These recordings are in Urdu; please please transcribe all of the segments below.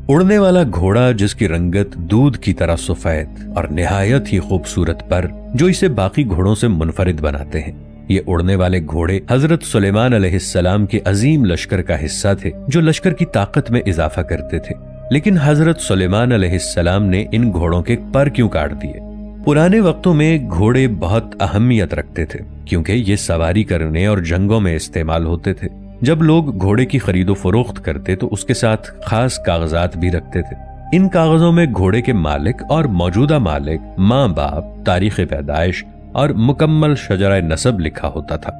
اڑنے والا گھوڑا جس کی رنگت دودھ کی طرح سفید اور نہایت ہی خوبصورت پر جو اسے باقی گھوڑوں سے منفرد بناتے ہیں۔ یہ اڑنے والے گھوڑے حضرت سلیمان علیہ السلام کے عظیم لشکر کا حصہ تھے جو لشکر کی طاقت میں اضافہ کرتے تھے۔ لیکن حضرت سلیمان علیہ السلام نے ان گھوڑوں کے پر کیوں کاٹ دیے؟ پرانے وقتوں میں گھوڑے بہت اہمیت رکھتے تھے کیونکہ یہ سواری کرنے اور جنگوں میں استعمال ہوتے تھے۔ جب لوگ گھوڑے کی خرید و فروخت کرتے تو اس کے ساتھ خاص کاغذات بھی رکھتے تھے۔ ان کاغذوں میں گھوڑے کے مالک اور موجودہ مالک، ماں باپ، تاریخ پیدائش اور مکمل شجرہ نسب لکھا ہوتا تھا۔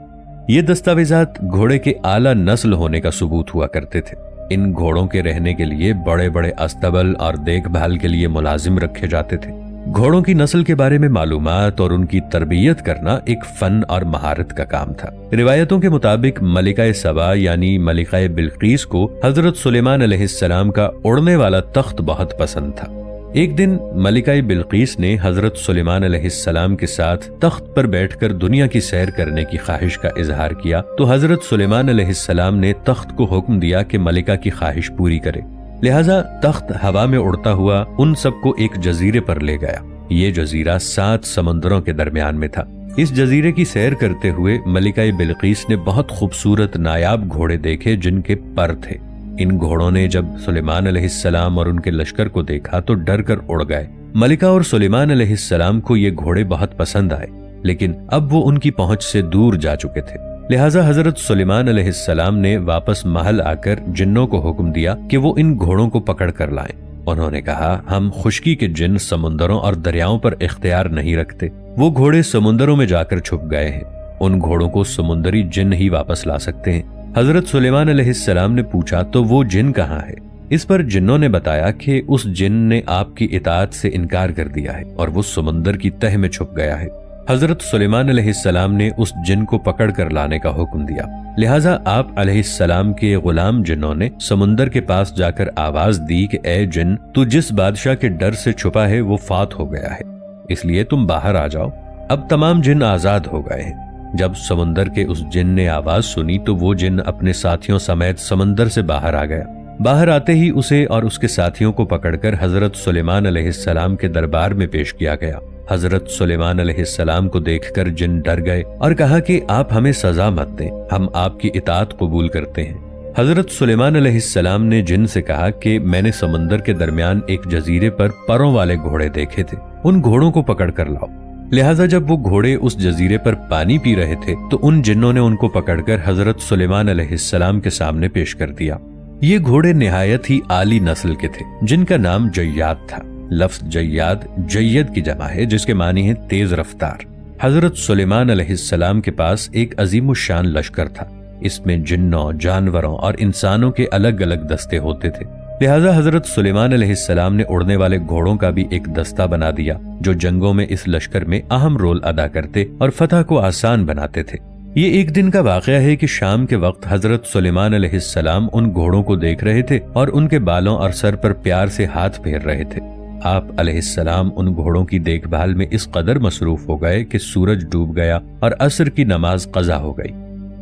یہ دستاویزات گھوڑے کے اعلیٰ نسل ہونے کا ثبوت ہوا کرتے تھے۔ ان گھوڑوں کے رہنے کے لیے بڑے بڑے استبل اور دیکھ بھال کے لیے ملازم رکھے جاتے تھے۔ گھوڑوں کی نسل کے بارے میں معلومات اور ان کی تربیت کرنا ایک فن اور مہارت کا کام تھا۔ روایتوں کے مطابق ملکہ سبا یعنی ملکہ بلقیس کو حضرت سلیمان علیہ السلام کا اڑنے والا تخت بہت پسند تھا۔ ایک دن ملکہ بلقیس نے حضرت سلیمان علیہ السلام کے ساتھ تخت پر بیٹھ کر دنیا کی سیر کرنے کی خواہش کا اظہار کیا تو حضرت سلیمان علیہ السلام نے تخت کو حکم دیا کہ ملکہ کی خواہش پوری کرے۔ لہٰذا تخت ہوا میں اڑتا ہوا ان سب کو ایک جزیرے پر لے گیا۔ یہ جزیرہ 7 سمندروں کے درمیان میں تھا۔ اس جزیرے کی سیر کرتے ہوئے ملکہ بلقیس نے بہت خوبصورت نایاب گھوڑے دیکھے جن کے پر تھے۔ ان گھوڑوں نے جب سلیمان علیہ السلام اور ان کے لشکر کو دیکھا تو ڈر کر اڑ گئے۔ ملکہ اور سلیمان علیہ السلام کو یہ گھوڑے بہت پسند آئے، لیکن اب وہ ان کی پہنچ سے دور جا چکے تھے۔ لہٰذا حضرت سلیمان علیہ السلام نے واپس محل آ کر جنوں کو حکم دیا کہ وہ ان گھوڑوں کو پکڑ کر لائیں۔ انہوں نے کہا، ہم خشکی کے جن سمندروں اور دریاؤں پر اختیار نہیں رکھتے۔ وہ گھوڑے سمندروں میں جا کر چھپ گئے ہیں۔ ان گھوڑوں کو سمندری جن ہی واپس لا سکتے ہیں۔ حضرت سلیمان علیہ السلام نے پوچھا، تو وہ جن کہاں ہے؟ اس پر جنوں نے بتایا کہ اس جن نے آپ کی اطاعت سے انکار کر دیا ہے اور وہ سمندر کی تہ میں چھپ گیا ہے۔ حضرت سلیمان علیہ السلام نے اس جن کو پکڑ کر لانے کا حکم دیا۔ لہٰذا آپ علیہ السلام کے غلام جنوں نے سمندر کے پاس جا کر آواز دی کہ اے جن، تو جس بادشاہ کے ڈر سے چھپا ہے وہ فات ہو گیا ہے، اس لیے تم باہر آ جاؤ۔ اب تمام جن آزاد ہو گئے ہیں۔ جب سمندر کے اس جن نے آواز سنی تو وہ جن اپنے ساتھیوں سمیت سمندر سے باہر آ گیا۔ باہر آتے ہی اسے اور اس کے ساتھیوں کو پکڑ کر حضرت سلیمان علیہ السلام کے دربار میں پیش کیا گیا۔ حضرت سلیمان علیہ السلام کو دیکھ کر جن ڈر گئے اور کہا کہ آپ ہمیں سزا مت دیں، ہم آپ کی اطاعت قبول کرتے ہیں۔ حضرت سلیمان علیہ السلام نے جن سے کہا کہ میں نے سمندر کے درمیان ایک جزیرے پر پروں والے گھوڑے دیکھے تھے، ان گھوڑوں کو پکڑ کر لاؤ۔ لہٰذا جب وہ گھوڑے اس جزیرے پر پانی پی رہے تھے تو ان جنوں نے ان کو پکڑ کر حضرت سلیمان علیہ السلام کے سامنے پیش کر دیا۔ یہ گھوڑے نہایت ہی عالی نسل کے تھے جن کا نام جیاد تھا۔ لفظ جیاد جید کی جمع ہے جس کے معنی ہے تیز رفتار۔ حضرت سلیمان علیہ السلام کے پاس ایک عظیم الشان لشکر تھا۔ اس میں جنوں، جانوروں اور انسانوں کے الگ الگ دستے ہوتے تھے۔ لہٰذا حضرت سلیمان علیہ السلام نے اڑنے والے گھوڑوں کا بھی ایک دستہ بنا دیا جو جنگوں میں اس لشکر میں اہم رول ادا کرتے اور فتح کو آسان بناتے تھے۔ یہ ایک دن کا واقعہ ہے کہ شام کے وقت حضرت سلیمان علیہ السلام ان گھوڑوں کو دیکھ رہے تھے اور ان کے بالوں اور سر پر پیار سے ہاتھ پھیر رہے تھے۔ آپ علیہ السلام ان گھوڑوں کی دیکھ بھال میں اس قدر مصروف ہو گئے کہ سورج ڈوب گیا اور عصر کی نماز قضا ہو گئی۔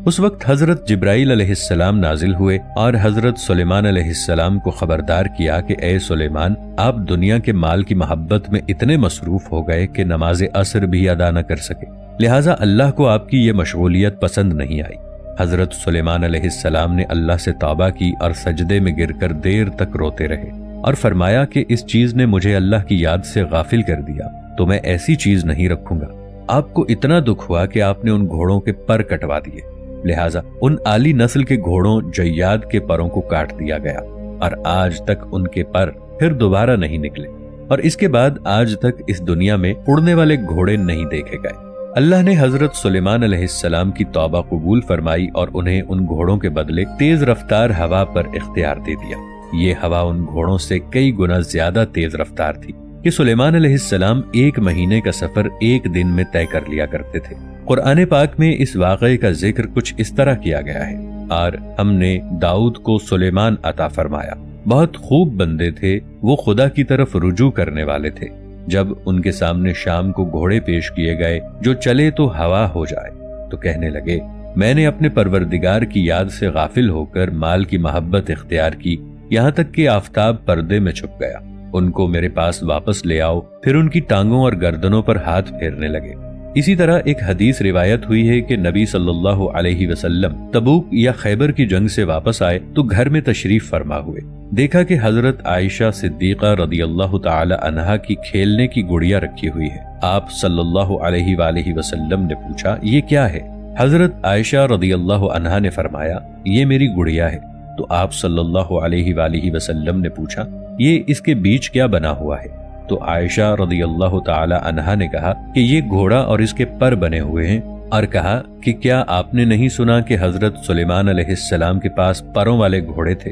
اس وقت حضرت جبرائیل علیہ السلام نازل ہوئے اور حضرت سلیمان علیہ السلام کو خبردار کیا کہ اے سلیمان، آپ دنیا کے مال کی محبت میں اتنے مصروف ہو گئے کہ نماز عصر بھی ادا نہ کر سکے، لہٰذا اللہ کو آپ کی یہ مشغولیت پسند نہیں آئی۔ حضرت سلیمان علیہ السلام نے اللہ سے توبہ کی اور سجدے میں گر کر دیر تک روتے رہے اور فرمایا کہ اس چیز نے مجھے اللہ کی یاد سے غافل کر دیا تو میں ایسی چیز نہیں رکھوں گا۔ آپ کو اتنا دکھ ہوا کہ آپ نے ان گھوڑوں کے پر کٹوا دیے، لہٰذا ان عالی نسل کے گھوڑوں جیاد کے پروں کو کاٹ دیا گیا اور آج تک ان کے پر پھر دوبارہ نہیں نکلے، اور اس کے بعد آج تک اس دنیا میں اڑنے والے گھوڑے نہیں دیکھے گئے۔ اللہ نے حضرت سلیمان علیہ السلام کی توبہ قبول فرمائی اور انہیں ان گھوڑوں کے بدلے تیز رفتار ہوا پر اختیار دے دیا۔ یہ ہوا ان گھوڑوں سے کئی گنا زیادہ تیز رفتار تھی کہ سلیمان علیہ السلام 1 مہینے کا سفر 1 دن میں طے کر لیا کرتے تھے۔ قرآن پاک میں اس واقعے کا ذکر کچھ اس طرح کیا گیا ہے، اور ہم نے داؤد کو سلیمان عطا فرمایا، بہت خوب بندے تھے، وہ خدا کی طرف رجوع کرنے والے تھے۔ جب ان کے سامنے شام کو گھوڑے پیش کیے گئے جو چلے تو ہوا ہو جائے تو کہنے لگے، میں نے اپنے پروردگار کی یاد سے غافل ہو کر مال کی محبت اختیار کی یہاں تک کہ آفتاب پردے میں چھپ گیا۔ ان کو میرے پاس واپس لے آؤ۔ پھر ان کی ٹانگوں اور گردنوں پر ہاتھ پھیرنے لگے۔ اسی طرح ایک حدیث روایت ہوئی ہے کہ نبی صلی اللہ علیہ وسلم تبوک یا خیبر کی جنگ سے واپس آئے تو گھر میں تشریف فرما ہوئے۔ دیکھا کہ حضرت عائشہ صدیقہ رضی اللہ تعالی عنہا کی کھیلنے کی گڑیا رکھی ہوئی ہے۔ آپ صلی اللہ علیہ وآلہ وسلم نے پوچھا، یہ کیا ہے؟ حضرت عائشہ رضی اللہ عنہا نے فرمایا، یہ میری گڑیا ہے۔ تو آپ صلی اللہ علیہ وآلہ وسلم نے پوچھا، یہ اس کے بیچ کیا بنا ہوا ہے؟ تو عائشہ رضی اللہ تعالی عنہا نے کہا کہ یہ گھوڑا اور اس کے پر بنے ہوئے ہیں، اور کہا کہ کیا آپ نے نہیں سنا کہ حضرت سلیمان علیہ السلام کے پاس پروں والے گھوڑے تھے؟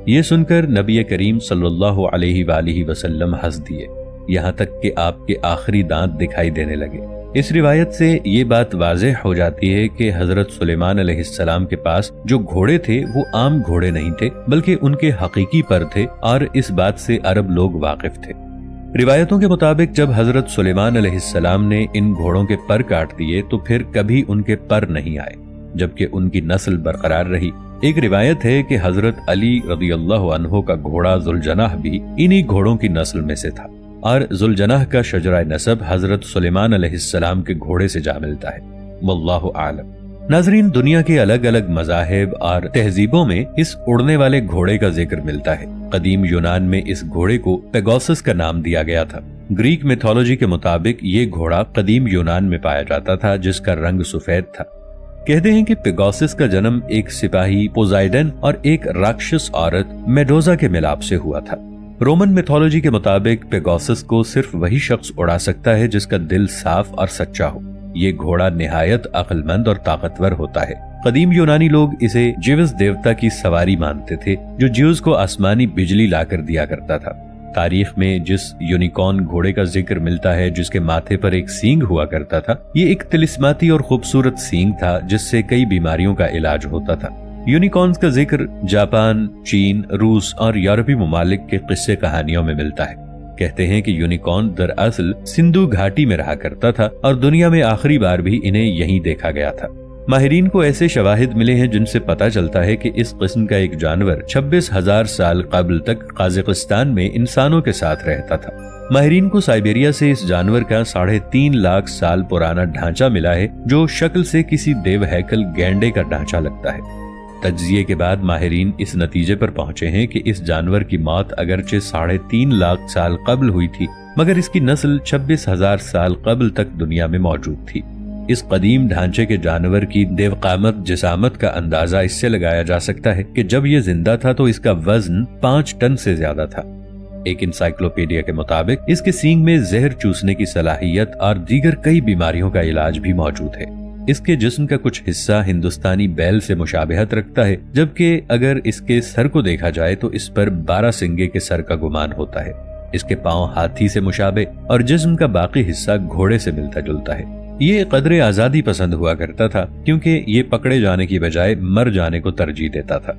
یہ سن کر نبی کریم صلی اللہ علیہ وآلہ وسلم ہنس دیے، یہاں تک کہ آپ کے آخری دانت دکھائی دینے لگے۔ اس روایت سے یہ بات واضح ہو جاتی ہے کہ حضرت سلیمان علیہ السلام کے پاس جو گھوڑے تھے وہ عام گھوڑے نہیں تھے، بلکہ ان کے حقیقی پر تھے، اور اس بات سے عرب لوگ واقف تھے۔ روایتوں کے مطابق جب حضرت سلیمان علیہ السلام نے ان گھوڑوں کے پر کاٹ دیے تو پھر کبھی ان کے پر نہیں آئے، جبکہ ان کی نسل برقرار رہی۔ ایک روایت ہے کہ حضرت علی رضی اللہ عنہ کا گھوڑا ذوالجناح بھی انہی گھوڑوں کی نسل میں سے تھا، اور ذوالجناح کا شجرہ نسب حضرت سلیمان علیہ السلام کے گھوڑے سے جا ملتا ہے۔ واللہ اعلم۔ ناظرین، دنیا کے الگ الگ مذاہب اور تہذیبوں میں اس اڑنے والے گھوڑے کا ذکر ملتا ہے۔ قدیم یونان میں اس گھوڑے کو پیگاسس کا نام دیا گیا تھا۔ گریک میتھولوجی کے مطابق یہ گھوڑا قدیم یونان میں پایا جاتا تھا، جس کا رنگ سفید تھا۔ کہتے ہیں کہ پیگاسس کا جنم ایک سپاہی پوزائیڈن اور ایک راکشس عورت میڈوزا کے ملاپ سے ہوا تھا۔ رومن میتھولوجی کے مطابق پیگاسس کو صرف وہی شخص اڑا سکتا ہے جس کا دل صاف اور سچا ہو۔ یہ گھوڑا نہایت عقل مند اور طاقتور ہوتا ہے۔ قدیم یونانی لوگ اسے جیوس دیوتا کی سواری مانتے تھے، جو جیوس کو آسمانی بجلی لا کر دیا کرتا تھا۔ تاریخ میں جس یونیکارن گھوڑے کا ذکر ملتا ہے جس کے ماتھے پر ایک سینگ ہوا کرتا تھا، یہ ایک طلسماتی اور خوبصورت سینگ تھا جس سے کئی بیماریوں کا علاج ہوتا تھا۔ یونیکارنز کا ذکر جاپان، چین، روس اور یورپی ممالک کے قصے کہانیوں میں ملتا ہے۔ کہتے ہیں کہ یونیکارن دراصل سندھو گھاٹی میں رہا کرتا تھا اور دنیا میں آخری بار بھی انہیں یہیں دیکھا گیا تھا۔ ماہرین کو ایسے شواہد ملے ہیں جن سے پتہ چلتا ہے کہ اس قسم کا ایک جانور 26,000 سال قبل تک قازقستان میں انسانوں کے ساتھ رہتا تھا۔ ماہرین کو سائبیریا سے اس جانور کا 3.5 لاکھ سال پرانا ڈھانچہ ملا ہے، جو شکل سے کسی دیو ہیکل گینڈے کا ڈھانچہ لگتا ہے۔ تجزیے کے بعد ماہرین اس نتیجے پر پہنچے ہیں کہ اس جانور کی موت اگرچہ 3.5 لاکھ سال قبل ہوئی تھی، مگر اس کی نسل 26,000 سال قبل تک دنیا میں موجود تھی۔ اس قدیم ڈھانچے کے جانور کی دیو قامت جسامت کا اندازہ اس سے لگایا جا سکتا ہے کہ جب یہ زندہ تھا تو اس کا وزن 5 ٹن سے زیادہ تھا۔ ایک انسائکلوپیڈیا کے مطابق اس کے سینگ میں زہر چوسنے کی صلاحیت اور دیگر کئی بیماریوں کا علاج بھی موجود ہے۔ اس کے جسم کا کچھ حصہ ہندوستانی بیل سے مشابہت رکھتا ہے، جبکہ اگر اس کے سر کو دیکھا جائے تو اس پر 12 سنگے کے سر کا گمان ہوتا ہے۔ اس کے پاؤں ہاتھی سے مشابہ اور جسم کا باقی حصہ گھوڑے سے ملتا جلتا ہے۔ یہ قدر آزادی پسند ہوا کرتا تھا، کیونکہ یہ پکڑے جانے کی بجائے مر جانے کو ترجیح دیتا تھا۔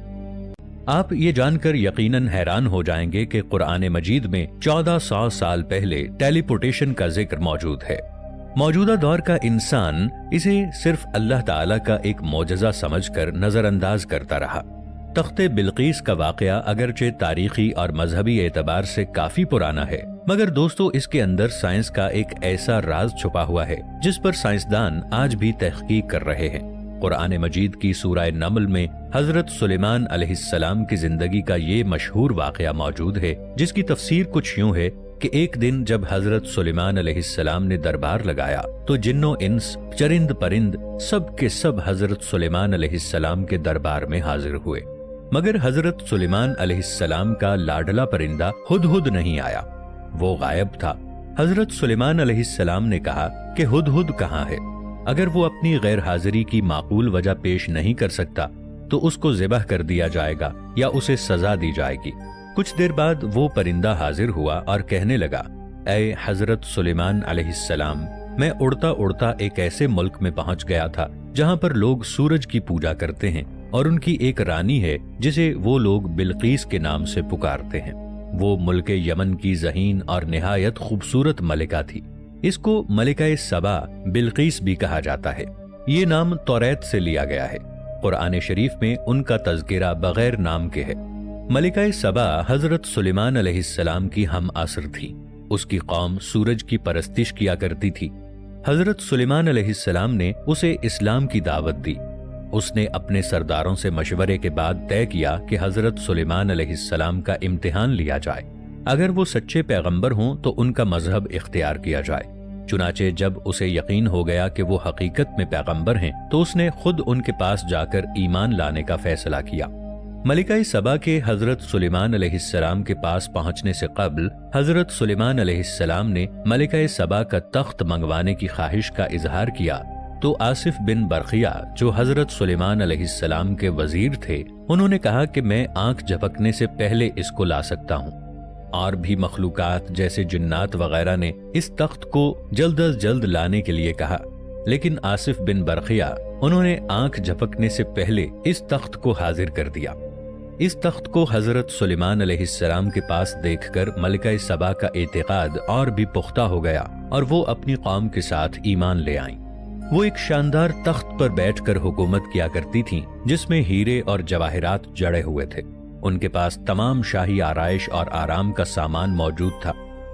آپ یہ جان کر یقیناً حیران ہو جائیں گے کہ قرآن مجید میں 1400 سال پہلے ٹیلی پورٹیشن کا ذکر موجود ہے۔ موجودہ دور کا انسان اسے صرف اللہ تعالیٰ کا ایک معجزہ سمجھ کر نظر انداز کرتا رہا۔ تخت بلقیس کا واقعہ اگرچہ تاریخی اور مذہبی اعتبار سے کافی پرانا ہے، مگر دوستو اس کے اندر سائنس کا ایک ایسا راز چھپا ہوا ہے جس پر سائنسدان آج بھی تحقیق کر رہے ہیں۔ قرآن مجید کی سورہ نمل میں حضرت سلیمان علیہ السلام کی زندگی کا یہ مشہور واقعہ موجود ہے، جس کی تفسیر کچھ یوں ہے کہ ایک دن جب حضرت سلیمان علیہ السلام نے دربار لگایا تو جن و انس، چرند پرند سب کے سب حضرت سلیمان علیہ السلام کے دربار میں حاضر ہوئے، مگر حضرت سلیمان علیہ السلام کا لاڈلا پرندہ ہدہد نہیں آیا، وہ غائب تھا۔ حضرت سلیمان علیہ السلام نے کہا کہ ہدہد کہاں ہے؟ اگر وہ اپنی غیر حاضری کی معقول وجہ پیش نہیں کر سکتا تو اس کو ذبح کر دیا جائے گا یا اسے سزا دی جائے گی۔ کچھ دیر بعد وہ پرندہ حاضر ہوا اور کہنے لگا، اے حضرت سلیمان علیہ السلام، میں اڑتا اڑتا ایک ایسے ملک میں پہنچ گیا تھا جہاں پر لوگ سورج کی پوجا کرتے ہیں اور ان کی ایک رانی ہے جسے وہ لوگ بلقیس کے نام سے پکارتے ہیں۔ وہ ملک یمن کی ذہین اور نہایت خوبصورت ملکہ تھی۔ اس کو ملکہ سبا بلقیس بھی کہا جاتا ہے۔ یہ نام توریت سے لیا گیا ہے۔ قرآن شریف میں ان کا تذکرہ بغیر نام کے ہے۔ ملکہ سبا حضرت سلیمان علیہ السلام کی ہم عصر تھی۔ اس کی قوم سورج کی پرستش کیا کرتی تھی۔ حضرت سلیمان علیہ السلام نے اسے اسلام کی دعوت دی۔ اس نے اپنے سرداروں سے مشورے کے بعد طے کیا کہ حضرت سلیمان علیہ السلام کا امتحان لیا جائے۔ اگر وہ سچے پیغمبر ہوں تو ان کا مذہب اختیار کیا جائے۔ چنانچہ جب اسے یقین ہو گیا کہ وہ حقیقت میں پیغمبر ہیں تو اس نے خود ان کے پاس جا کر ایمان لانے کا فیصلہ کیا۔ ملکہ سبا کے حضرت سلیمان علیہ السلام کے پاس پہنچنے سے قبل حضرت سلیمان علیہ السلام نے ملکہ سبا کا تخت منگوانے کی خواہش کا اظہار کیا تو آصف بن برقیہ جو حضرت سلیمان علیہ السلام کے وزیر تھے، انہوں نے کہا کہ میں آنکھ جھپکنے سے پہلے اس کو لا سکتا ہوں۔ اور بھی مخلوقات جیسے جنات وغیرہ نے اس تخت کو جلد از جلد لانے کے لیے کہا، لیکن آصف بن برقیہ انہوں نے آنکھ جھپکنے سے پہلے اس تخت کو حاضر کر دیا۔ اس تخت کو حضرت سلیمان علیہ السلام کے پاس دیکھ کر ملکہ سبا کا اعتقاد اور بھی پختہ ہو گیا اور وہ اپنی قوم کے ساتھ ایمان لے آئیں۔ وہ ایک شاندار تخت پر بیٹھ کر حکومت کیا کرتی تھیں جس میں ہیرے اور جواہرات جڑے ہوئے تھے۔ ان کے پاس تمام شاہی آرائش اور آرام کا سامان موجود تھا۔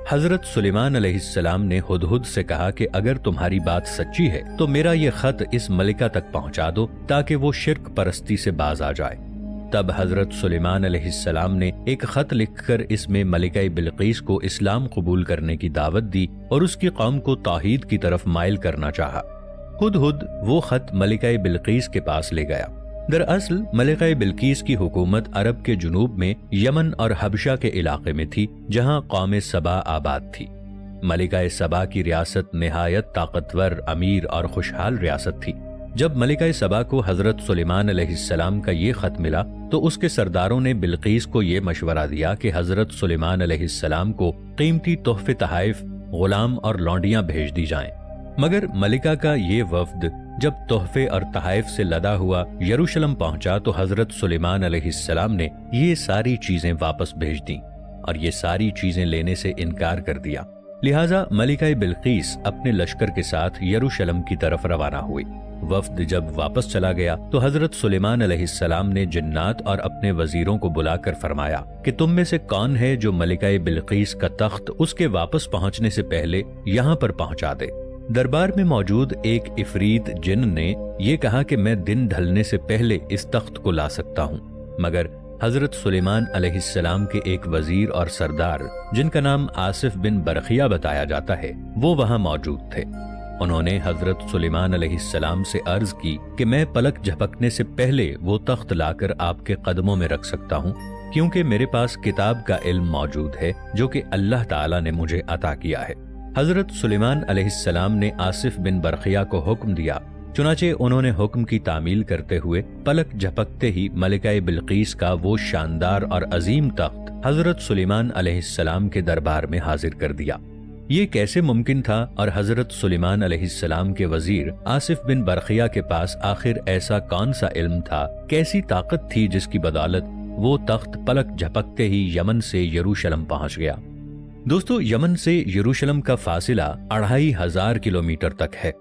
حضرت سلیمان علیہ السلام نے ہدہد سے کہا کہ اگر تمہاری بات سچی ہے تو میرا یہ خط اس ملکہ تک پہنچا دو تاکہ وہ شرک پرستی سے باز آ جائے۔ تب حضرت سلیمان علیہ السلام نے ایک خط لکھ کر اس میں ملکہ بلقیس کو اسلام قبول کرنے کی دعوت دی اور اس کی قوم کو توحید کی طرف مائل کرنا چاہا۔ ہدہد وہ خط ملکہ بلقیس کے پاس لے گیا۔ دراصل ملکہ بلقیس کی حکومت عرب کے جنوب میں یمن اور حبشہ کے علاقے میں تھی جہاں قوم سبا آباد تھی۔ ملکہ سبا کی ریاست نہایت طاقتور، امیر اور خوشحال ریاست تھی۔ جب ملکہ سبا کو حضرت سلیمان علیہ السلام کا یہ خط ملا تو اس کے سرداروں نے بلقیس کو یہ مشورہ دیا کہ حضرت سلیمان علیہ السلام کو قیمتی تحفے تحائف، غلام اور لونڈیاں بھیج دی جائیں۔ مگر ملکہ کا یہ وفد جب تحفے اور تحائف سے لدا ہوا یروشلم پہنچا تو حضرت سلیمان علیہ السلام نے یہ ساری چیزیں واپس بھیج دیں اور یہ ساری چیزیں لینے سے انکار کر دیا۔ لہٰذا ملکہ بلقیس اپنے لشکر کے ساتھ یروشلم کی طرف روانہ ہوئی۔ وفد جب واپس چلا گیا تو حضرت سلیمان علیہ السلام نے جنات اور اپنے وزیروں کو بلا کر فرمایا کہ تم میں سے کون ہے جو ملکہ بلقیس کا تخت اس کے واپس پہنچنے سے پہلے یہاں پر پہنچا دے۔ دربار میں موجود ایک عفریت جن نے یہ کہا کہ میں دن ڈھلنے سے پہلے اس تخت کو لا سکتا ہوں، مگر حضرت سلیمان علیہ السلام کے ایک وزیر اور سردار جن کا نام آصف بن برقیہ بتایا جاتا ہے وہ وہاں موجود تھے۔ انہوں نے حضرت سلیمان علیہ السلام سے عرض کی کہ میں پلک جھپکنے سے پہلے وہ تخت لا کر آپ کے قدموں میں رکھ سکتا ہوں، کیونکہ میرے پاس کتاب کا علم موجود ہے جو کہ اللہ تعالیٰ نے مجھے عطا کیا ہے۔ حضرت سلیمان علیہ السلام نے آصف بن برقیہ کو حکم دیا، چنانچہ انہوں نے حکم کی تعمیل کرتے ہوئے پلک جھپکتے ہی ملکہ بلقیس کا وہ شاندار اور عظیم تخت حضرت سلیمان علیہ السلام کے دربار میں حاضر کر دیا۔ یہ کیسے ممکن تھا اور حضرت سلیمان علیہ السلام کے وزیر آصف بن برقیہ کے پاس آخر ایسا کون سا علم تھا، کیسی طاقت تھی جس کی بدولت وہ تخت پلک جھپکتے ہی یمن سے یروشلم پہنچ گیا؟ دوستو، یمن سے یروشلم کا فاصلہ 2500 کلومیٹر تک ہے۔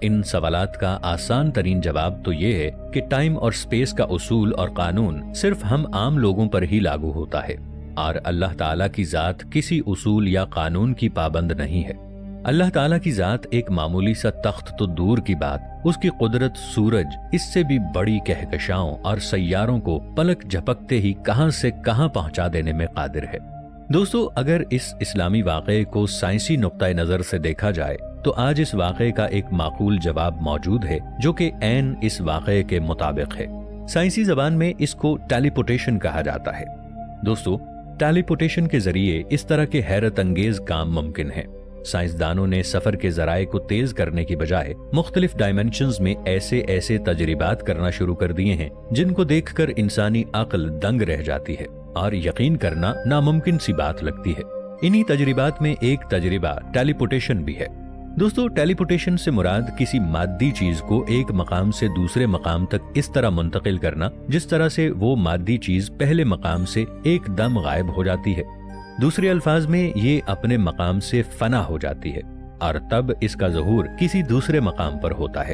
ان سوالات کا آسان ترین جواب تو یہ ہے کہ ٹائم اور سپیس کا اصول اور قانون صرف ہم عام لوگوں پر ہی لاگو ہوتا ہے، اور اللہ تعالیٰ کی ذات کسی اصول یا قانون کی پابند نہیں ہے۔ اللہ تعالیٰ کی ذات ایک معمولی سا تخت تو دور کی بات، اس کی قدرت سورج، اس سے بھی بڑی کہکشاؤں اور سیاروں کو پلک جھپکتے ہی کہاں سے کہاں پہنچا دینے میں قادر ہے۔ دوستو، اگر اس اسلامی واقعے کو سائنسی نقطۂ نظر سے دیکھا جائے تو آج اس واقعے کا ایک معقول جواب موجود ہے جو کہ عین اس واقعے کے مطابق ہے۔ سائنسی زبان میں اس کو ٹیلیپورٹیشن کہا جاتا ہے۔ دوستو، ٹیلیپورٹیشن کے ذریعے اس طرح کے حیرت انگیز کام ممکن ہیں۔ سائنسدانوں نے سفر کے ذرائع کو تیز کرنے کی بجائے مختلف ڈائمینشنز میں ایسے تجربات کرنا شروع کر دیے ہیں جن کو دیکھ کر انسانی عقل دنگ رہ جاتی ہے اور یقین کرنا ناممکن سی بات لگتی ہے۔ انہی تجربات میں ایک تجربہ ٹیلیپورٹیشن بھی ہے۔ دوستو، ٹیلیپورٹیشن سے مراد کسی مادی چیز کو ایک مقام سے دوسرے مقام تک اس طرح منتقل کرنا جس طرح سے وہ مادی چیز پہلے مقام سے ایک دم غائب ہو جاتی ہے۔ دوسرے الفاظ میں یہ اپنے مقام سے فنا ہو جاتی ہے اور تب اس کا ظہور کسی دوسرے مقام پر ہوتا ہے۔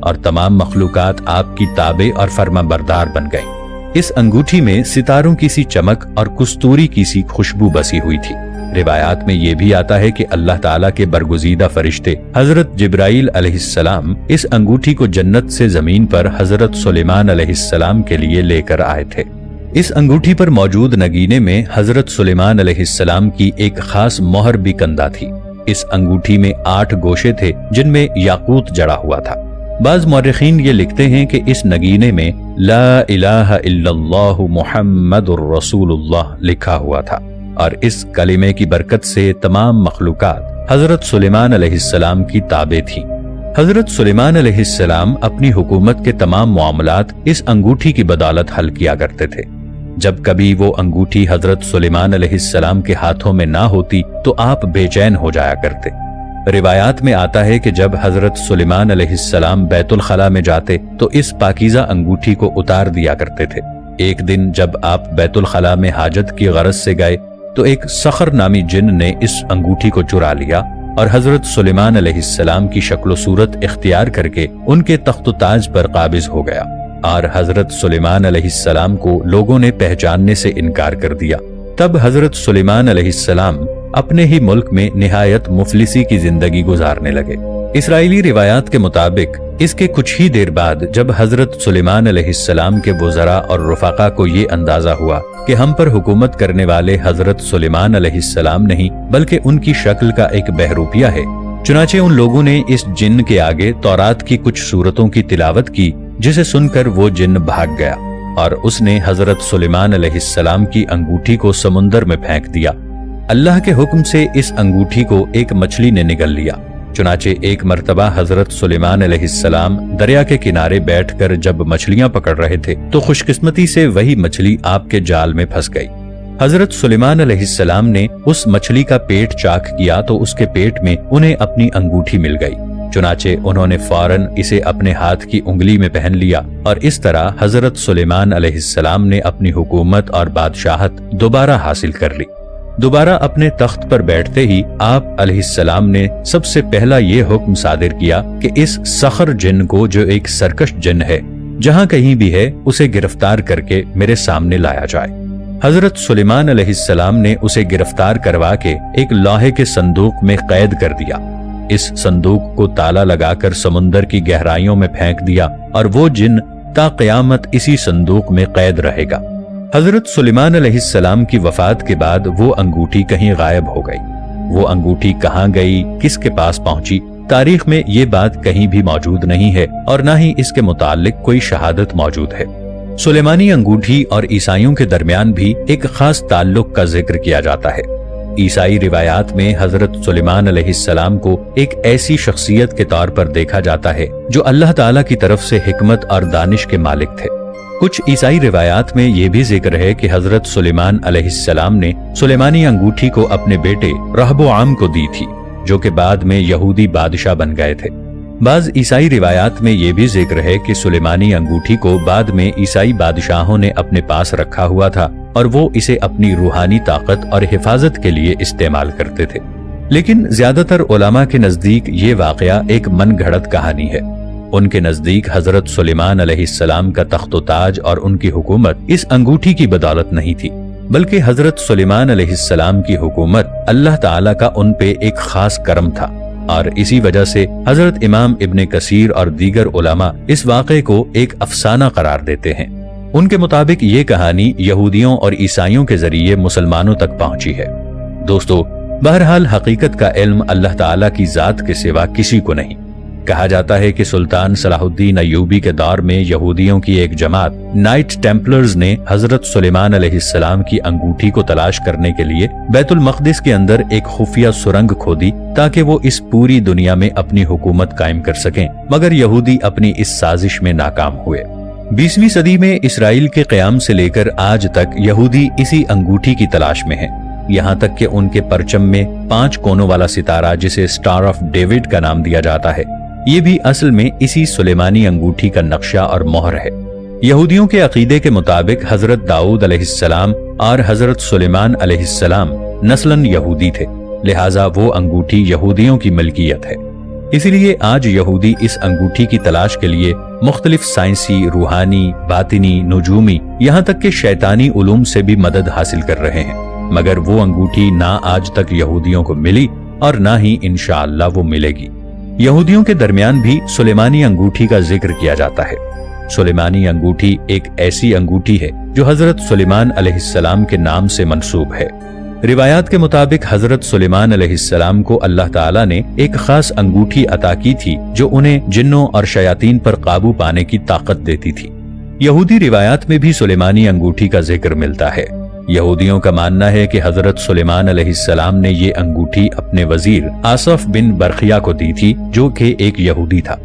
اور تمام مخلوقات آپ کی تابع اور فرما بردار بن گئیں۔ اس انگوٹھی میں ستاروں کی سی چمک اور کستوری کی سی خوشبو بسی ہوئی تھی۔ روایات میں یہ بھی آتا ہے کہ اللہ تعالیٰ کے برگزیدہ فرشتے حضرت جبرائیل علیہ السلام اس انگوٹھی کو جنت سے زمین پر حضرت سلیمان علیہ السلام کے لیے لے کر آئے تھے۔ اس انگوٹھی پر موجود نگینے میں حضرت سلیمان علیہ السلام کی ایک خاص مہر بھی کندہ تھی۔ اس انگوٹھی میں 8 گوشے تھے جن میں یاقوت جڑا ہوا تھا۔ بعض مورخین یہ لکھتے ہیں کہ اس نگینے میں لا الہ الا اللہ محمد الرسول اللہ لکھا ہوا تھا، اور اس کلمے کی برکت سے تمام مخلوقات حضرت سلیمان علیہ السلام کی تابع تھیں۔ حضرت سلیمان علیہ السلام اپنی حکومت کے تمام معاملات اس انگوٹھی کی بدولت حل کیا کرتے تھے۔ جب کبھی وہ انگوٹھی حضرت سلیمان علیہ السلام کے ہاتھوں میں نہ ہوتی تو آپ بے چین ہو جایا کرتے۔ روایات میں آتا ہے کہ جب حضرت سلیمان علیہ السلام بیت الخلاء میں جاتے تو اس پاکیزہ انگوٹھی کو اتار دیا کرتے تھے۔ ایک دن جب آپ بیت الخلاء میں حاجت کی غرض سے گئے تو ایک صخر نامی جن نے اس انگوٹھی کو چرا لیا اور حضرت سلیمان علیہ السلام کی شکل و صورت اختیار کر کے ان کے تخت و تاج پر قابض ہو گیا، اور حضرت سلیمان علیہ السلام کو لوگوں نے پہچاننے سے انکار کر دیا۔ تب حضرت سلیمان علیہ السلام اپنے ہی ملک میں نہایت مفلسی کی زندگی گزارنے لگے۔ اسرائیلی روایات کے مطابق اس کے کچھ ہی دیر بعد جب حضرت سلیمان علیہ السلام کے وزراء اور رفقا کو یہ اندازہ ہوا کہ ہم پر حکومت کرنے والے حضرت سلیمان علیہ السلام نہیں بلکہ ان کی شکل کا ایک بہروپیہ ہے، چنانچہ ان لوگوں نے اس جن کے آگے تورات کی کچھ سورتوں کی تلاوت کی، جسے سن کر وہ جن بھاگ گیا اور اس نے حضرت سلیمان علیہ السلام کی انگوٹھی کو سمندر میں پھینک دیا۔ اللہ کے حکم سے اس انگوٹھی کو ایک مچھلی نے نگل لیا۔ چنانچہ ایک مرتبہ حضرت سلیمان علیہ السلام دریا کے کنارے بیٹھ کر جب مچھلیاں پکڑ رہے تھے تو خوش قسمتی سے وہی مچھلی آپ کے جال میں پھنس گئی۔ حضرت سلیمان علیہ السلام نے اس مچھلی کا پیٹ چاک کیا تو اس کے پیٹ میں انہیں اپنی انگوٹھی مل گئی۔ چنانچہ انہوں نے فوراً اسے اپنے ہاتھ کی انگلی میں پہن لیا، اور اس طرح حضرت سلیمان علیہ السلام نے اپنی حکومت اور بادشاہت دوبارہ حاصل کر لی۔ دوبارہ اپنے تخت پر بیٹھتے ہی آپ علیہ السلام نے سب سے پہلا یہ حکم صادر کیا کہ اس سخر جن کو، جو ایک سرکش جن ہے، جہاں کہیں بھی ہے اسے گرفتار کر کے میرے سامنے لایا جائے۔ حضرت سلیمان علیہ السلام نے اسے گرفتار کروا کے ایک لوہے کے صندوق میں قید کر دیا۔ اس صندوق کو تالا لگا کر سمندر کی گہرائیوں میں پھینک دیا، اور وہ جن تا قیامت اسی صندوق میں قید رہے گا۔ حضرت سلیمان علیہ السلام کی وفات کے بعد وہ انگوٹھی کہیں غائب ہو گئی۔ وہ انگوٹھی کہاں گئی، کس کے پاس پہنچی، تاریخ میں یہ بات کہیں بھی موجود نہیں ہے، اور نہ ہی اس کے متعلق کوئی شہادت موجود ہے۔ سلیمانی انگوٹھی اور عیسائیوں کے درمیان بھی ایک خاص تعلق کا ذکر کیا جاتا ہے۔ عیسائی روایات میں حضرت سلیمان علیہ السلام کو ایک ایسی شخصیت کے طور پر دیکھا جاتا ہے جو اللہ تعالیٰ کی طرف سے حکمت اور دانش کے مالک تھے۔ کچھ عیسائی روایات میں یہ بھی ذکر ہے کہ حضرت سلیمان علیہ السلام نے سلیمانی انگوٹھی کو اپنے بیٹے رہبوعام کو دی تھی، جو کہ بعد میں یہودی بادشاہ بن گئے تھے۔ بعض عیسائی روایات میں یہ بھی ذکر ہے کہ سلیمانی انگوٹھی کو بعد میں عیسائی بادشاہوں نے اپنے پاس رکھا ہوا تھا، اور وہ اسے اپنی روحانی طاقت اور حفاظت کے لیے استعمال کرتے تھے۔ لیکن زیادہ تر علماء کے نزدیک یہ واقعہ ایک من گھڑت کہانی ہے۔ ان کے نزدیک حضرت سلیمان علیہ السلام کا تخت و تاج اور ان کی حکومت اس انگوٹھی کی بدولت نہیں تھی، بلکہ حضرت سلیمان علیہ السلام کی حکومت اللہ تعالیٰ کا ان پہ ایک خاص کرم تھا، اور اسی وجہ سے حضرت امام ابن کثیر اور دیگر علماء اس واقعے کو ایک افسانہ قرار دیتے ہیں۔ ان کے مطابق یہ کہانی یہودیوں اور عیسائیوں کے ذریعے مسلمانوں تک پہنچی ہے۔ دوستو، بہرحال حقیقت کا علم اللہ تعالیٰ کی ذات کے سوا کسی کو نہیں۔ کہا جاتا ہے کہ سلطان صلاح الدین ایوبی کے دور میں یہودیوں کی ایک جماعت نائٹ ٹیمپلرز نے حضرت سلیمان علیہ السلام کی انگوٹھی کو تلاش کرنے کے لیے بیت المقدس کے اندر ایک خفیہ سرنگ کھودی تاکہ وہ اس پوری دنیا میں اپنی حکومت قائم کر سکیں، مگر یہودی اپنی اس سازش میں ناکام ہوئے۔ 20ویں صدی میں اسرائیل کے قیام سے لے کر آج تک یہودی اسی انگوٹھی کی تلاش میں ہیں، یہاں تک کہ ان کے پرچم میں 5 کونوں والا ستارہ، جسے سٹار آف ڈیوڈ کا نام دیا جاتا ہے، یہ بھی اصل میں اسی سلیمانی انگوٹھی کا نقشہ اور مہر ہے۔ یہودیوں کے عقیدے کے مطابق حضرت داؤد علیہ السلام اور حضرت سلیمان علیہ السلام نسلاً یہودی تھے، لہٰذا وہ انگوٹھی یہودیوں کی ملکیت ہے۔ اسی لیے آج یہودی اس انگوٹھی کی تلاش کے لیے مختلف سائنسی، روحانی، باطنی، نجومی، یہاں تک کہ شیطانی علوم سے بھی مدد حاصل کر رہے ہیں، مگر وہ انگوٹھی نہ آج تک یہودیوں کو ملی اور نہ ہی انشاءاللہ وہ ملے گی۔ یہودیوں کے درمیان بھی سلیمانی انگوٹھی کا ذکر کیا جاتا ہے۔ سلیمانی انگوٹھی ایک ایسی انگوٹھی ہے جو حضرت سلیمان علیہ السلام کے نام سے منسوب ہے۔ روایات کے مطابق حضرت سلیمان علیہ السلام کو اللہ تعالیٰ نے ایک خاص انگوٹھی عطا کی تھی جو انہیں جنوں اور شیاطین پر قابو پانے کی طاقت دیتی تھی۔ یہودی روایات میں بھی سلیمانی انگوٹھی کا ذکر ملتا ہے۔ یہودیوں کا ماننا ہے کہ حضرت سلیمان علیہ السلام نے یہ انگوٹھی اپنے وزیر آصف بن برخیا کو دی تھی جو کہ ایک یہودی تھا۔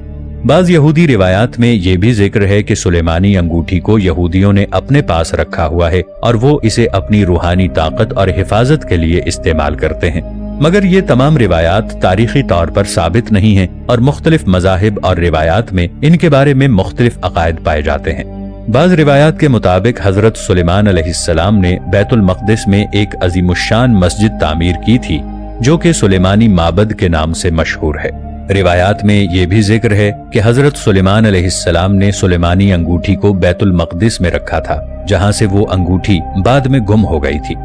بعض یہودی روایات میں یہ بھی ذکر ہے کہ سلیمانی انگوٹھی کو یہودیوں نے اپنے پاس رکھا ہوا ہے اور وہ اسے اپنی روحانی طاقت اور حفاظت کے لیے استعمال کرتے ہیں، مگر یہ تمام روایات تاریخی طور پر ثابت نہیں ہیں اور مختلف مذاہب اور روایات میں ان کے بارے میں مختلف عقائد پائے جاتے ہیں۔ بعض روایات کے مطابق حضرت سلیمان علیہ السلام نے بیت المقدس میں ایک عظیم الشان مسجد تعمیر کی تھی جو کہ سلیمانی معبد کے نام سے مشہور ہے۔ روایات میں یہ بھی ذکر ہے کہ حضرت سلیمان علیہ السلام نے سلیمانی انگوٹھی کو بیت المقدس میں رکھا تھا جہاں سے وہ انگوٹھی بعد میں گم ہو گئی تھی۔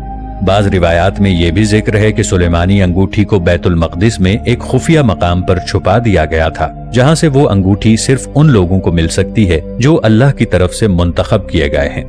بعض روایات میں یہ بھی ذکر ہے کہ سلیمانی انگوٹھی کو بیت المقدس میں ایک خفیہ مقام پر چھپا دیا گیا تھا جہاں سے وہ انگوٹھی صرف ان لوگوں کو مل سکتی ہے جو اللہ کی طرف سے منتخب کیے گئے ہیں۔